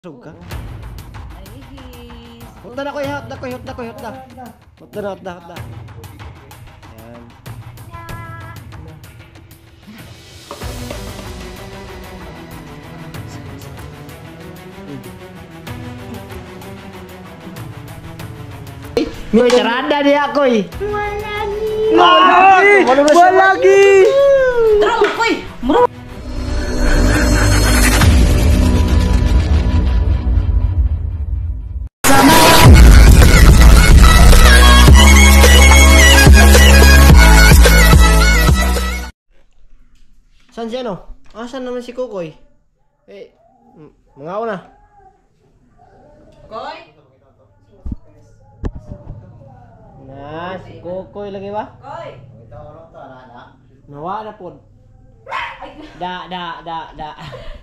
Sug ka? Ay, Hot na ko, hot na ko, hot na ko, hot na. Hot na, hot na, hot na. Yan. May charada niya ako eh. Walagi! Tara, koy! Muro! Saan si ano? Saan naman si Kukoy? Mga una. Koy! Na, si Kukoy lagi ba? Koy! Nawa na po. Da.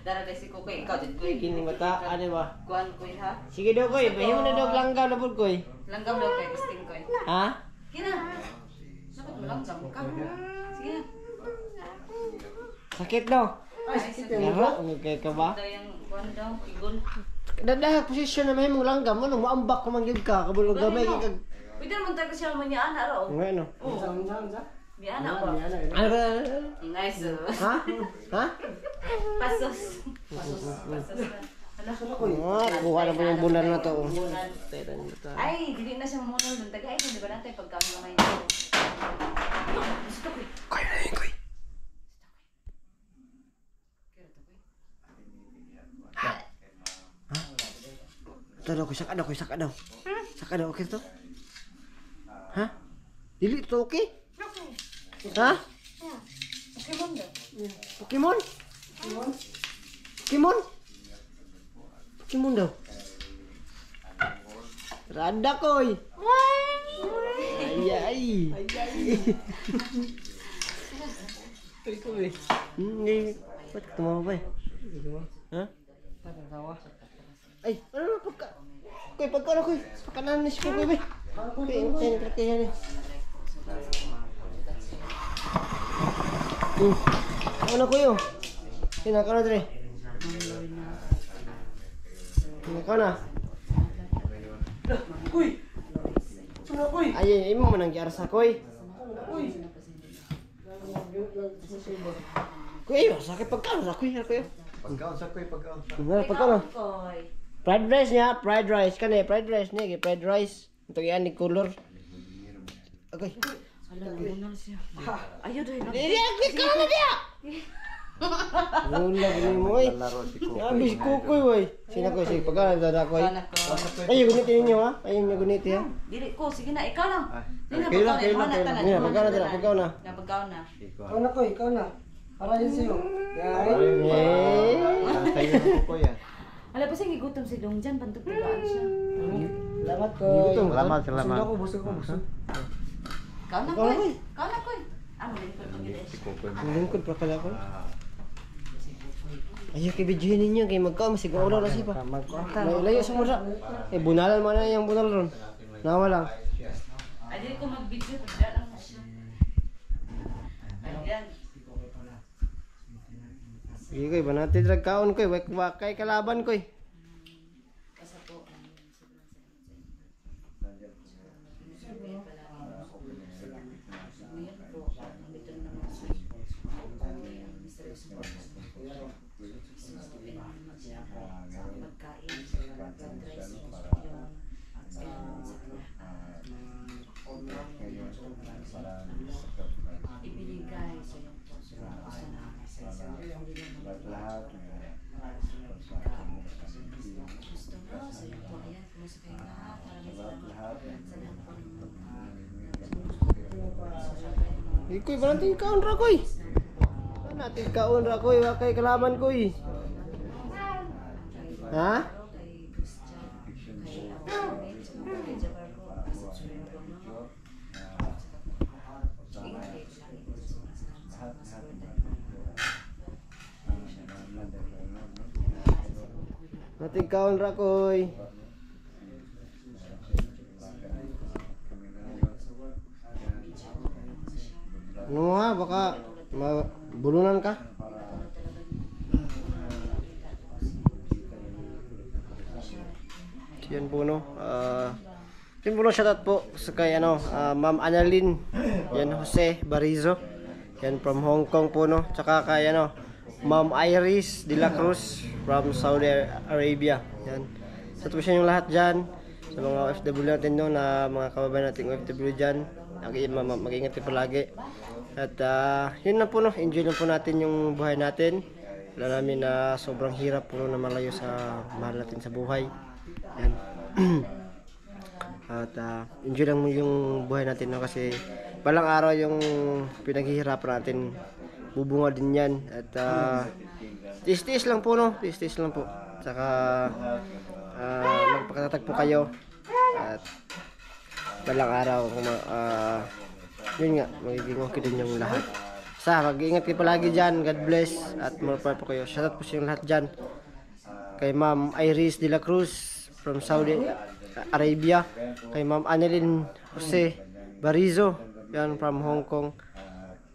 Dara na si Kukoy, ikaw dyan koy. Kini mata, ano ba? Kuhan koy ha? Sige daw Koy, bahimo na daw langgaw na po Koy. Langgam daw kay Christine koy. Ha? Kina! Dapat mo langgam ka. Sige na. Sakit daw. Ay, sakit Yara, okay ka ba? daw yung kuhan daw, igol. Dadah posisyon na may mong langgam, ano mo ambak ko manggid ka, kabulog gamay kag. Pwede naman tayo siya man niya ana raw. Ano? Niya ana ba? Ano ba? Nice. Ha? Ha? Pasos. Pasos na. Kuha na po yung bulan na to. Ay, dili na siya muna doon. Tagay, hindi ba natin pagkamay niyo? Gusto ko. Koy na yun, Koy. Ito daw, Koy, saka daw. Saka daw, okay to? Ha? Dili to okay? Ha? Pokemon daw. Pokemon? Pokemon? Pokemon daw. Rada Koy. Ay. Hindi. Ba't tumawa ba eh? Ha? Ay, ano na pagka? Koy, pagka na Koy. Pagkanan ni si Koy ba? Koy, tayo na kaya yan eh. Ano Koy oh? Sinaka na dre. Sinaka na. Koy! Sino Koy? Ay, imo man ang giarsa Koy. Koy! Koy, sakit pagkaon sa Koy, Koy. Pagkaon sa ko'y pagkaon sa. Pagkaon. Koy. Fried rice niya, fried rice kani, fried rice niya, fried rice. Ito yan ni color. Okay. Alam mo na siya. Ayaw daw yun. Dili ka na dia. Ulag ni mo eh. Laro si Kukoy. Abis Kukoy boy. Sina ko sige pagkaon dada ko. Anak ko. Ay, gunitin niyo ha. Ayun niyo guniti ha. Dili ko, sige na, ikaw lang. Hindi na Kayo lang, pagkaon. kayo lang. Mira, pagkaon na, pagkaon na. Pagkaon na. Ikaw na Koy, ikaw na. Para yun sa'yo. Eh. Kayo ng Kukoy ah. Alam pa siya, gigutom si Dongjan, bantog-tugaan siya. Salamat Koy. Salamat, Busog salamat. ako, busog ako, busog. Ikaw na, Koy. Ikaw na, Koy. Malingkod pag Si Kukoy. Lingkod pa pala ko. Ayaw kay videohin ninyo kay magkaon masig ulo na siya pa. May layo sa mura. Eh bunalan mo na yung bunal ron. Nawa lang. Ay, dili ko mag-video, pagdala lang na siya. Ayan. Sige koy, banati drag kaon koy, wakay kalaban koy. Basta po. Ibinigay sa iyo po sa gusto namin sa Lahat. gusto mo sa iyo po. Ayan, kumusta kayo lahat? Maraming salamat sa lahat po ng Ikoy, banati kaon ra koy. Banati kaon ra koy, wakay kalaban koy. Ha? kay Christian, kay Amit, kay Jabarco, sa Suyo no? Banati kaon ra koy. Ano ha, baka bulunan ka? Yan po no. Yan po no, shoutout po sa kay Ma'am Annalyn. Yan, Jose Barizo. Yan from Hong Kong po no. Tsaka kay Ma'am Iris de la Cruz from Saudi Arabia. Yan. Shoutout po sa inyong lahat dyan. Sa mga OFW natin no, na mga kababayan nating OFW dyan. Mag-ingat kayo palagi. At yun na po no, enjoy lang po natin yung buhay natin. Alam namin na sobrang hirap po no, na malayo sa mahal natin sa buhay. Yan. At enjoy lang mo yung buhay natin no, kasi balang araw yung pinaghihirapan natin bubunga din yan. At tiis-tiis lang po no, tiis-tiis lang po. Saka magpakatatag po kayo. At balang araw yun nga, magiging okay din yung lahat. Mag-iingat kayo palagi dyan. God bless. At more power po kayo. Shoutout po sa yung lahat dyan. Kay Ma'am Iris de la Cruz from Saudi Arabia. Kay Ma'am Annalyn Jose Barizo. Yan from Hong Kong.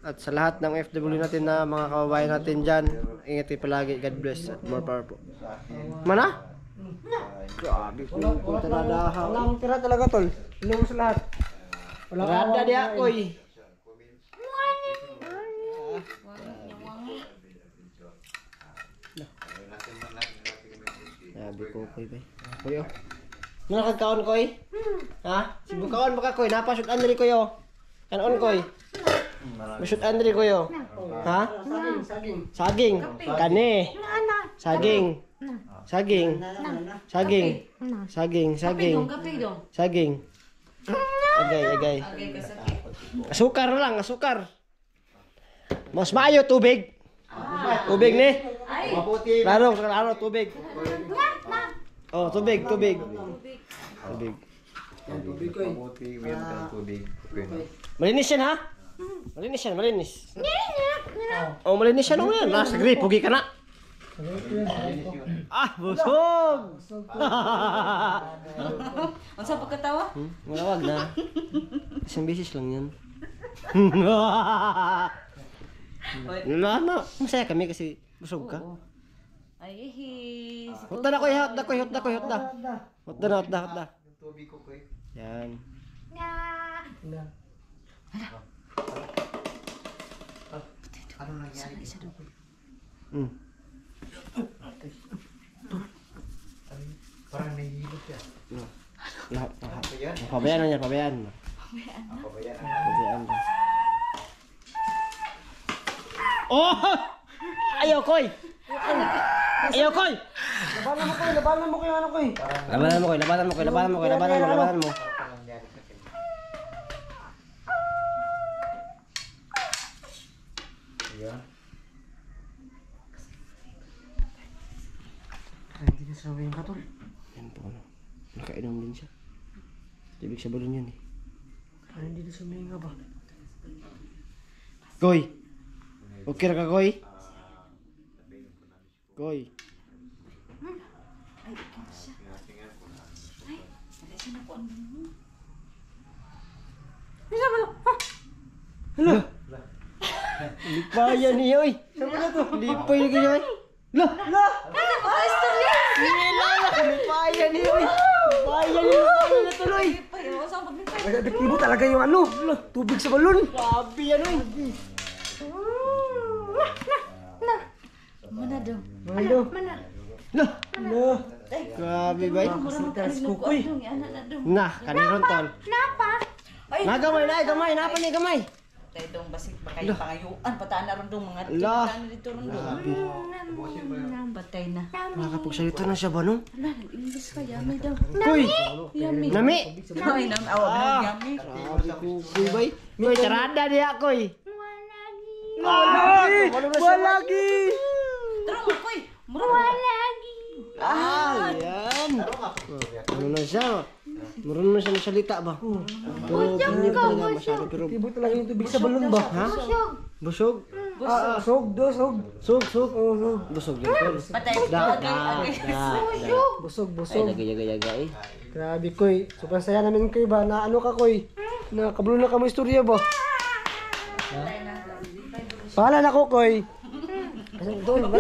At sa lahat ng FW natin na mga kababayan natin dyan. Ingat kayo palagi. God bless. At more power po. Mana? Grabe po. Punta na dahaw. Walang tira talaga tol. Inom sa lahat. Walang Rada di ako eh. Sabi ko koy bay. Koy oh. Ano kagkaon koy? Ha? Sibukaon baka koy, napashoot Andre koy oh. Kanon koy. Mashoot Andre koy oh. Ha? Saging. Kani. Saging. Saging. Saging. Saging, saging. Kape dong. Saging. Agay. Okay, kasakit. Asukar lang, asukar. Mas maayo tubig. Tubig ni. Mabuti. Laro, tubig. Oh, tubig. Tubig. Mabuti. Meron kang tubig. Okay na. Malinis yan ha? Malinis yan, malinis. Oh, malinis yan. Nasa grip, pugi ka na. Busog! Ang sa pagkatawa? Malawag na. Isang beses lang yan. Masaya kami kasi busog ka. Ay, hihis. Hotda na koy, hotda. Hotda. Yung tubig ko koy. Yan. Ano nangyari? Parang nahihilot siya. Pabayaan niya. Pabayaan. Oh! Ayaw koy! Labanan mo kayo ano koy. Labanan mo. Parang nangyari sa kanya. Ayan. Hindi na sabihin ka tol. Yan po. Nakainom din siya. Ibig sa balon yan eh. Hindi na sabihin ka ba? Koy! Okay ra ka koy? Koy! Hala! Lipayan niya oy! Sama na to! Lipay lagi niya oy! Lah! Lipayan niya oy! Lipayan na tuloy! Epektibo talaga yung ano. Tubig sa balon. Grabe yan oy! Mana daw? Ano? Lah! Ano? Grabe ba? Sitas kukoy. Nah, kaniron tol. Ay, Gamay, napa ni gamay. tayo dong basik bakay pangayuan pataan na ron dong mga Lah. ano dito ron dong. Patay na. Nakakapagsalita na siya ba no? Wala, nag-English pa yummy daw. Koy! Yummy. Nami! Ay, nang awa yummy. Grabe kukoy bay. Koy, tarada diya koy. Walagi! Tara mo koy. Mura Yan. Ano na siya? Marunong na siya magsalita ba? Pero hindi pa talaga masyado. Pero Epektibo talaga yung tubig sa balon ba? ha? Busog? Sog. Sug. Busog din tol. patay. Da. Busog. Ay, nagayaga eh. Grabe koy. Super saya namin koy ba? Na ano ka koy? Nakabulon na ka mo istorya ba? Pahala na ko koy. Doon ba?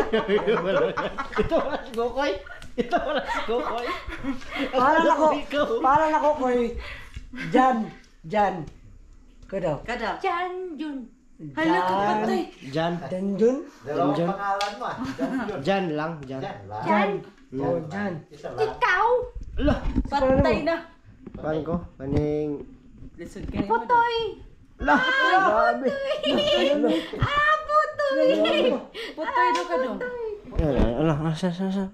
Ito ba si Gokoy? Ito wala si Kukoy. Para na ko, koy. Jan. Ko daw. Kada. Jan Jun. Hala ka patay. Jan. Danjun. Dalawang Jan. pangalan mo. Jan lang. Jan. Jan. Oh, Jan. Isa lang. Ikaw. Ala. Patay na. Paano ko? Kaning... Lisod ka na. Putoy. Ala! Grabe! Ah, putoy. Patay na ka dong. Ala, asan yun?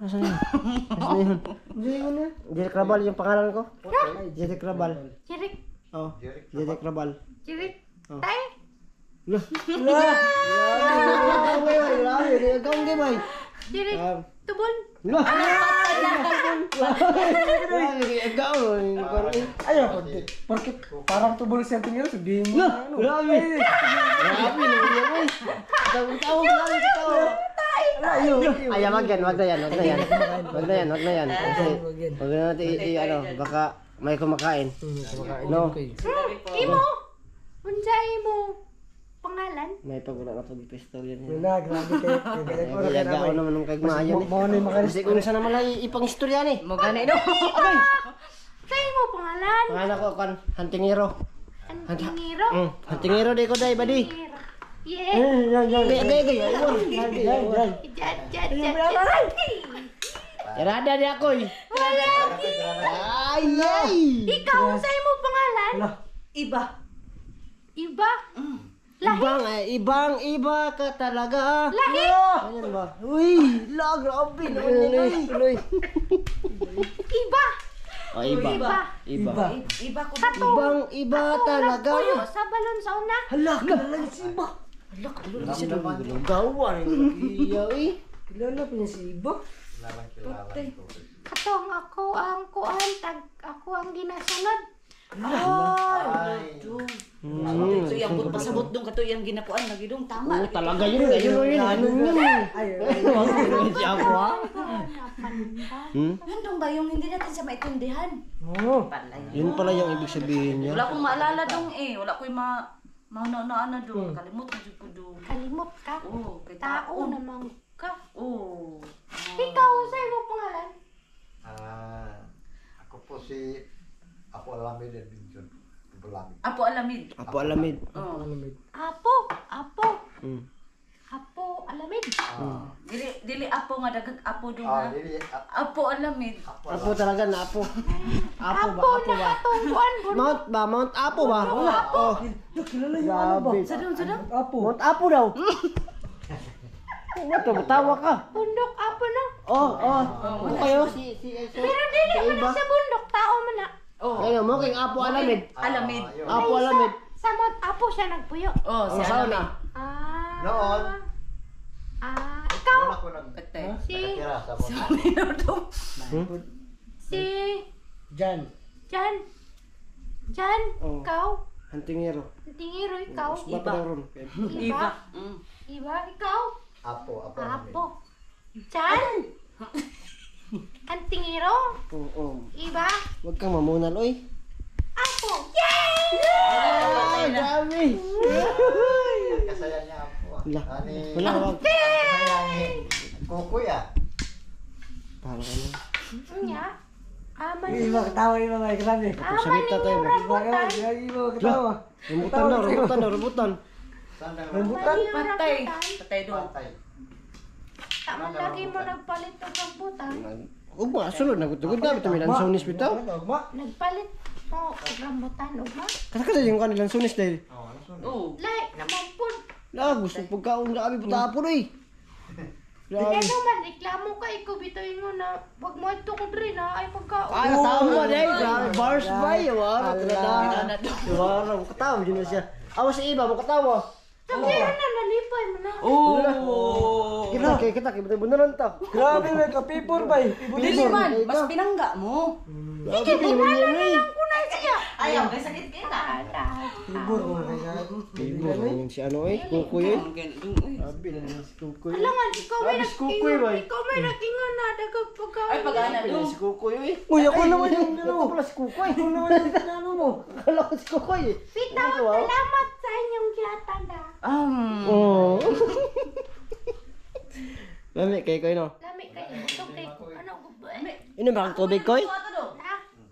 Hindi ko na. Jerry Crabal yung pangalan ko? Jerry Crabal. Cirik. Oh, Jerry Crabal. Cirik. Oh. Tay. Ala! Grabe! Ikaw ang gimay! Cirik. Tubon. Ala! Ikaw! Ayaw ko. Porque parang tubol siyang tingin. Sabihin mo. Grabe! Grabe! Tawag Ay, wag na yan. Kasi, wag na natin baka may kumakain. No? Imo. Unsay mo pangalan? May pagula na pag-pistol yan. Wala, grabe kayo. Yaga ako naman ng kagmayan eh. Mao na yung makalis. Kasi kung saan naman lang ipang istorya ni. Mo gani no. Say mo pangalan. Pangalan ko kan Hantingero. Antingiro. Hantingero di ko dai badi. Yeah. Yan. Gay. Yan. Jan. Yarada di ako eh. Ay. Ikaw say mo pangalan. Wala. Iba. Iba. Lahi. Ibang-iba ka talaga. Lahi. Ayan ba? Uy, grabe naman yan. Tuloy. Iba. Oh, iba. Iba. Iba ko. Ibang-iba talaga. Puyo sa balon sa una. Hala, kilala niya si Iba. Gawa iya eh. Kilala pa niya si Iba. Katong ako ang kuan tag ako ang ginasunod. Ay. So yang put pasabot dong kato yang ginakuan lagi dong tama. Talaga yun. Ano yun? Si ako ha? Yun dong ba yung hindi natin siya maintindihan? Oo. Palay. Yun pala yung ibig sabihin niya. Wala akong maalala dong eh. Wala ko yung na dong. Kalimot na dyan ko dong. Kalimot ka. Oo, kay Tao taon. naman ka. Oo. Ikaw say mo pangalan. Ako po si Apo Alamid and Vincent. Apo Alamid. Apo Alamid. Oo. Apo. Hmm. Apo Alamid. Dili apo nga dagag apo dong ha. Dili, Apo Alamid. Apo talaga na apo. Apo na katong kuan. Mount Apo ba? Oh. Kilala yung ano ba? Grabe. Sadong. Apo. Mount Apo daw. Matawa ka. Bundok apo na. Ano kayo? Si Pero dili man na sa bundok tao man na. Oh. Ngayon mo king Apo Alamid. Alamid. Apo Alamid. Sa Mount Apo siya nagpuyo. Oh, si Saan Alamid. na? Noon. Ikaw. Wala ko Patay. Si nakatira sa mga. Minutong. si Jan. Jan. Jan. Oh. Ikaw. Hantingero. Tingiro ikaw. Bata na ron. Iba. Mm. Iba ikaw. Apo Alamid. Apo. Jan. Antingiro. Oo. Iba. Huwag kang mamunal, oy. Apo. Yay! Ay, grabe. Kasaya niya Apo. Wala. Ani. Wala, wag. Kasaya ni Kukoy Parang ano. Nya. Aman. Iba katawa, Iba ba? Grabe. Salita tayo ba? Iba katawa. Rebutan. Rambutan. Patay. Patay doon. Patay. Tama lagi mo nagpalit ng rambutan. Ugma, sulod nagutugod na bitaw milan sunis bitaw. Nagpalit mo og rambutan ugma. Kasi yung kanilang sunis dahil. Oo. Lai naman pud. La gusto pagkaon na abi putapon oy. Kaya naman reklamo ka ikaw bitoy mo na wag mo adto ko diri na ay pagkaon. Ay, tama dai. Bars ba yawa? Kada. Yawa, katawa din siya. Awas sa iba mo katawa. Sabi na nalipay mo na. Oh. Kita bener-beneran ta. Grabe na ka, people ba? Dili man, mas pinangga mo. Sige, pinimilyan oy. Kunay siya. Ayaw, kay sakit kita. Ibor mo na kaya. Ibo yung si ano eh, kukoy eh. Ay, Abi na si kukoy. Alangan ikaw may Grabe, si Kukoy, bay. Ikaw may nakingon na dagag pagkaon. pag-ana Abi na doon. si kukoy eh. Uy, ako naman yung Ito pala si kukoy. Ako naman yung tinano mo. Akala ko si kukoy eh. Bitaw, salamat sa inyong gihatanda. Oh. Lami kay no. Lami kayo, busog kay ano Inom ba ang tubig, Koy? Luto ato do.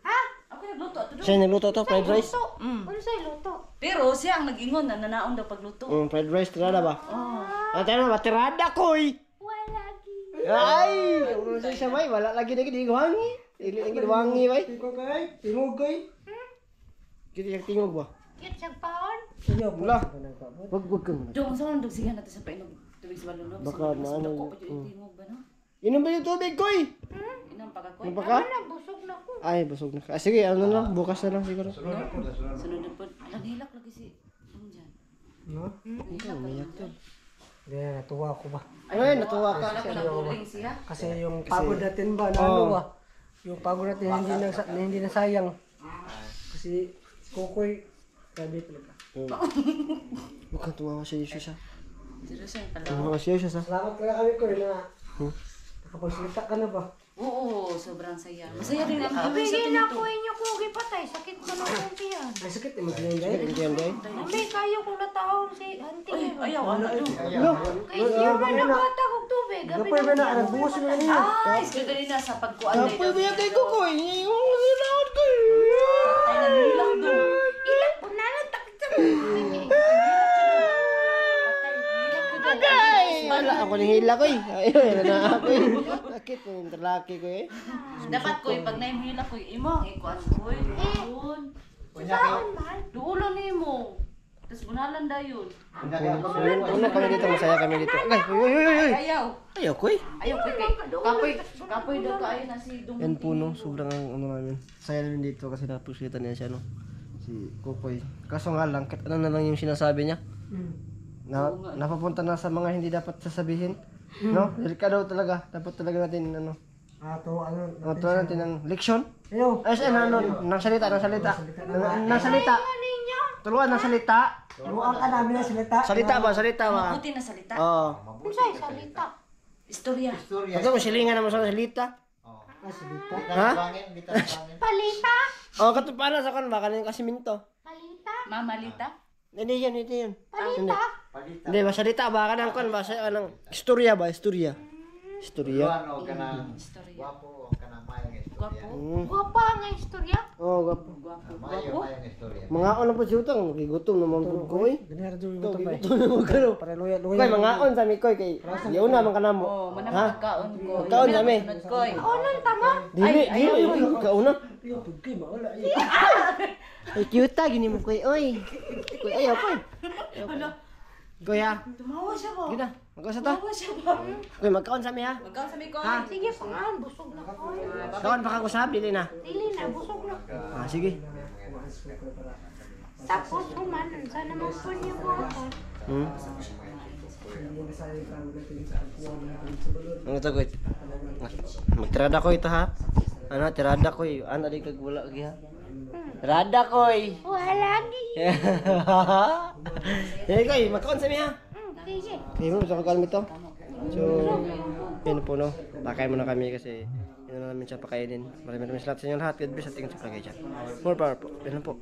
Ha? Ako nagluto ato do. Siya nagluto to, fried rice. Luto. Mm. Ano sa'yo luto? Pero siya ang nag-ingon na nanaon daw pagluto. Fried rice, tirada ba? Oh. Ate na ba, tirada, Koy? Wala lagi. Ay! Kung ano siya, may, wala lagi na gidiwangi. Ili ang gidiwangi, may. Tingog kay. Tingog kay. Kita yung tingog ba? Cute siyang paon. Inyo, Wala. Wag kang muna. Dong sa nang dugsigan natin sa painom tubig sa balon. Baka maano Ko yun. pa yung tingog ba no? Inom ba yung tubig, Koy? Inang pagkakoy. Inom pa ka? Ano, busog na ko. Ay, busog na ka. Ah, sige, ano na lang, bukas na lang siguro. Sunod na po. Naghilak lagi si Diyan. No? Naghilak umiyak to. Hindi, natuwa ko ba? Ay, natuwa ka. Akala ko nabuling siya. Kasi yung pagod natin ba, na ano ba? Yung pagod natin hindi na sayang. Kasi Kukoy, grabe talaga. Mukhang tumawa si Jesus, ha? Seryoso yung pala. Tumawa si Jesus, ha? Salamat pala kami ko na nakapagsalita ka na ba? Oo, sobrang saya. Masaya din ang gawin sa Bigyan na tinito. ko inyo kugi patay. Sakit ko ng kumpiyan. Ay, sakit eh, magiging dahil. Hindi yan, day. May kayo kung nataon si Auntie. Ay, ayaw, ano doon? No, Kay siya man nabata kong tubig. Gabi gapay ba na, nagbuhos mo na niya. Ay, sige na sa pagkuan na Kapoy ba yan kay Kukoy? Yung nilawad ko. Ay, naghilak doon. Ilang po na lang takit sa Ay, wala ako ng hila ko, eh. Ayun, wala na ako, eh. Sakit mo yung talaki ko, eh. Dapat ko, pag naimhila ko, imo ang ikuan ko. Doon. Saan man? Duulo ni mo. Tapos bunalan da yun. Ano kami dito, masaya kami dito. Ay, uy, uy, uy, uy. Ayaw. Ayaw ko, eh. Ayaw ko kay. Kapoy daw kayo na si Dung. Yan po, no, sobrang ano namin. Saya namin dito kasi napusitan niya siya, no. Si Kukoy. Kaso nga lang, kahit ano na lang yung sinasabi niya. Napapunta na sa mga hindi dapat sasabihin. No? Delikado talaga. Dapat talaga natin, ano, Ato, ano, matuwa natin ng leksyon. ayaw. Ay, ano, ng salita. Ng salita. Tuluan ng salita. Luang ka namin na salita. Salita ba? Mabuti na salita. Oo. Kung sa'yo salita. Istorya. Ito mo, silingan naman sa salita. Ah, salita. Ha? Palita? Oo, katupana sa kan, baka na yung kasiminto. Palita? Mamalita. Hindi yan. Palita? Hindi, masalita ba ka ng kan, basa ka ng istorya ba? Istorya. Ano ka ng Istorya. guwapo o ka ng mayang istorya? Guwapa ang istorya? Oo, gapo. Mayang istorya. Mga ano po siya utang, gigutom naman po ko, eh. Ganyan ito yung ito ba? Gigutom naman ka, no. Para luya, luya. Koy, mga on sa mi koy kay yaw na man kanamo. Oh, manang kaon ko. Kaon sa mi. Sunod ko. Onon tama? Dili, yung kauna. Pagkay, mawala. Ay cute ta gini mo koy. Oy. Koy ayaw pa. Koy ha. Tumawa siya ba? Gina, magkasa ta. Tumawa siya ba? Koy magkaon sa mi ha. Magkaon sa may ko. Sige, pangalan. Busog na ko. Kaon pa ka ko sa dili na. Dili na, busog na ko. Ah sige. Tapos humanan. Sana mo po niya buhaton. Ano to koy? Magtirada ko ito ha. Ano tirada koy? Ano di kag wala gi ha. Tirada koy. Wala lagi. Eh koy, magkaon sa mi ha. Sige. Kaya mo, gusto ko kalm ito. So, yun po no. Pakay muna kami kasi yun na namin siya pakainin. Maraming salamat sa inyo lahat. God bless at ingat sa palagay dyan. More power po. Yan lang po.